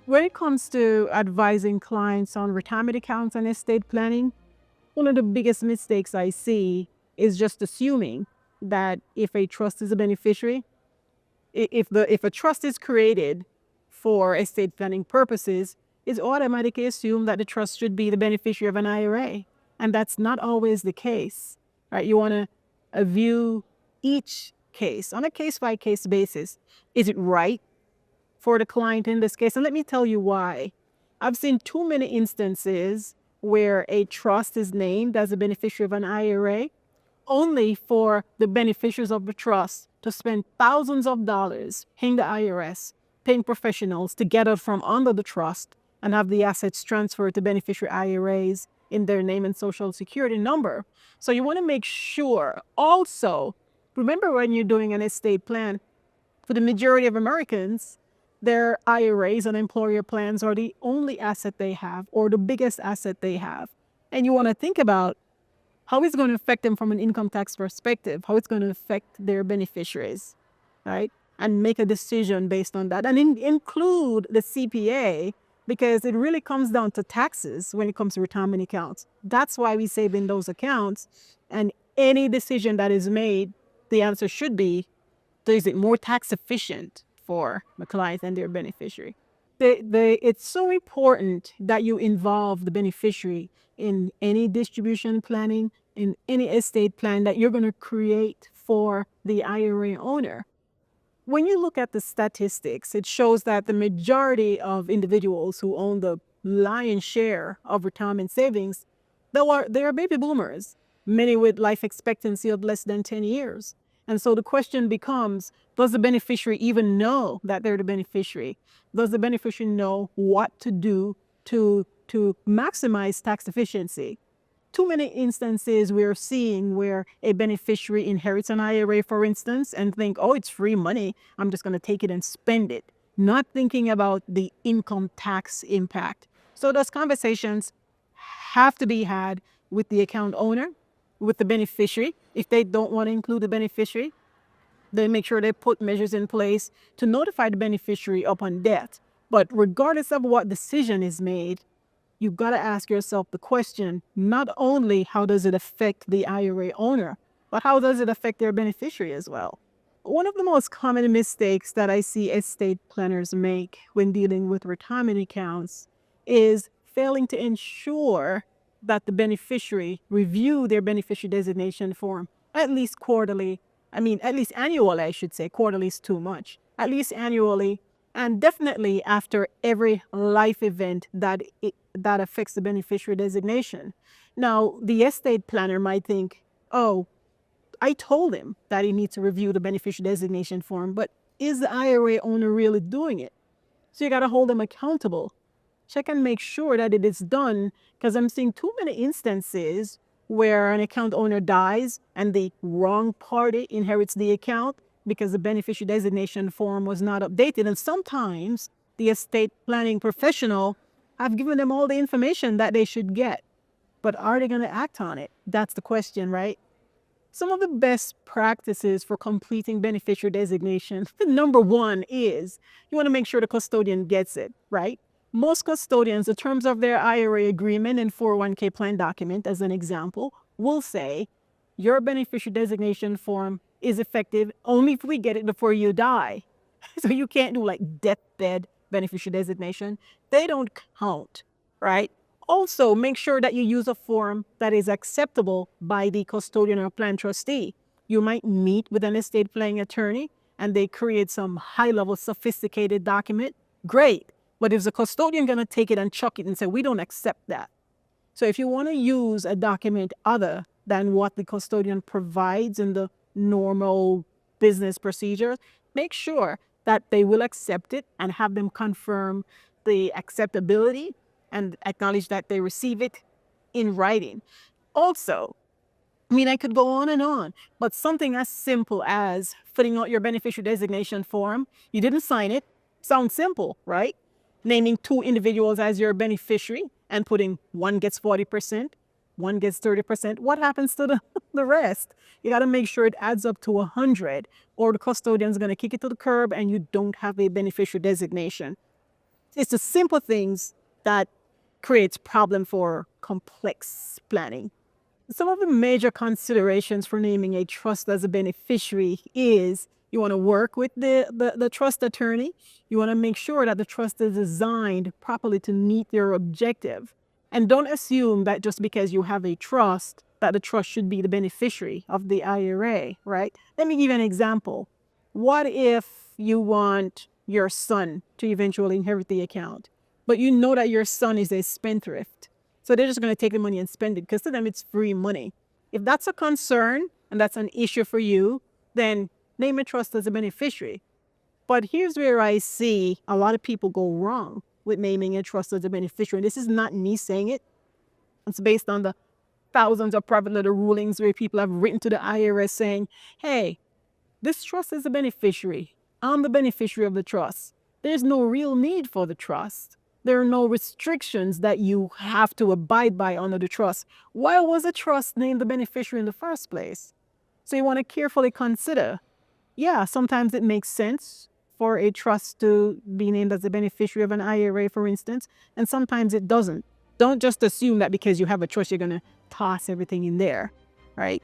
When it comes to advising clients on retirement accounts and estate planning, one of the biggest mistakes I see is just assuming that if a trust is a beneficiary, if a trust is created for estate planning purposes, it's automatically assumed that the trust should be the beneficiary of an IRA, and that's not always the case, right? You want to view each case on a case by case basis. Is it right for the client in this case? And let me tell you why. I've seen too many instances where a trust is named as a beneficiary of an IRA only for the beneficiaries of the trust to spend thousands of dollars paying the IRS, paying professionals to get it from under the trust and have the assets transferred to beneficiary IRAs in their name and social security number. So you want to make sure also, remember when you're doing an estate plan, for the majority of Americans, their IRAs and employer plans are the only asset they have or the biggest asset they have. And you want to think about how it's going to affect them from an income tax perspective, how it's going to affect their beneficiaries, right? And make a decision based on that. And include the CPA, because it really comes down to taxes when it comes to retirement accounts. That's why we save in those accounts. And any decision that is made, the answer should be, is it more tax efficient for the client and their beneficiary? It's so important that you involve the beneficiary in any distribution planning, in any estate plan that you're going to create for the IRA owner. When you look at the statistics, it shows that the majority of individuals who own the lion's share of retirement savings, they are baby boomers, many with life expectancy of less than 10 years. And so the question becomes, does the beneficiary even know that they're the beneficiary? Does the beneficiary know what to do to maximize tax efficiency? Too many instances we're seeing where a beneficiary inherits an IRA, for instance, and think, oh, it's free money, I'm just going to take it and spend it, not thinking about the income tax impact. So those conversations have to be had with the account owner, with the beneficiary. If they don't want to include the beneficiary, they make sure they put measures in place to notify the beneficiary upon death. But regardless of what decision is made, you've got to ask yourself the question, not only how does it affect the IRA owner, but how does it affect their beneficiary as well? One of the most common mistakes that I see estate planners make when dealing with retirement accounts is failing to ensure that the beneficiary review their beneficiary designation form at least quarterly. At least annually, I should say. Quarterly is too much. At least annually, and definitely after every life event that affects the beneficiary designation. Now, the estate planner might think, oh, I told him that he needs to review the beneficiary designation form, but is the IRA owner really doing it? So you got to hold them accountable. Check and make sure that it is done, because I'm seeing too many instances where an account owner dies and the wrong party inherits the account because the beneficiary designation form was not updated. And sometimes the estate planning professional have given them all the information that they should get, but are they going to act on it? That's the question, right? Some of the best practices for completing beneficiary designation, number one is you want to make sure the custodian gets it, right? Most custodians, in terms of their IRA agreement and 401k plan document, as an example, will say your beneficiary designation form is effective only if we get it before you die. So you can't do like deathbed beneficiary designation. They don't count, right? Also, make sure that you use a form that is acceptable by the custodian or plan trustee. You might meet with an estate planning attorney and they create some high-level sophisticated document. Great. But is the custodian going to take it and chuck it and say, we don't accept that? So if you want to use a document other than what the custodian provides in the normal business procedures, make sure that they will accept it and have them confirm the acceptability and acknowledge that they receive it in writing. Also, I could go on, but something as simple as filling out your beneficiary designation form, you didn't sign it, sounds simple, right? Naming two individuals as your beneficiary and putting one gets 40%, one gets 30%. What happens to the rest? You got to make sure it adds up to 100, or the custodian's going to kick it to the curb and you don't have a beneficiary designation. It's the simple things that creates problem for complex planning. Some of the major considerations for naming a trust as a beneficiary is you want to work with the trust attorney. You want to make sure that the trust is designed properly to meet your objective. And don't assume that just because you have a trust, that the trust should be the beneficiary of the IRA, right? Let me give you an example. What if you want your son to eventually inherit the account, but you know that your son is a spendthrift? So they're just going to take the money and spend it because to them it's free money. If that's a concern and that's an issue for you, then name a trust as a beneficiary. But here's where I see a lot of people go wrong with naming a trust as a beneficiary. And this is not me saying it. It's based on the thousands of private letter rulings where people have written to the IRS saying, hey, this trust is a beneficiary. I'm the beneficiary of the trust. There's no real need for the trust. There are no restrictions that you have to abide by under the trust. Why was a trust named the beneficiary in the first place? So you want to carefully consider, yeah, sometimes it makes sense for a trust to be named as the beneficiary of an IRA, for instance, and sometimes it doesn't. Don't just assume that because you have a trust, you're going to toss everything in there, right?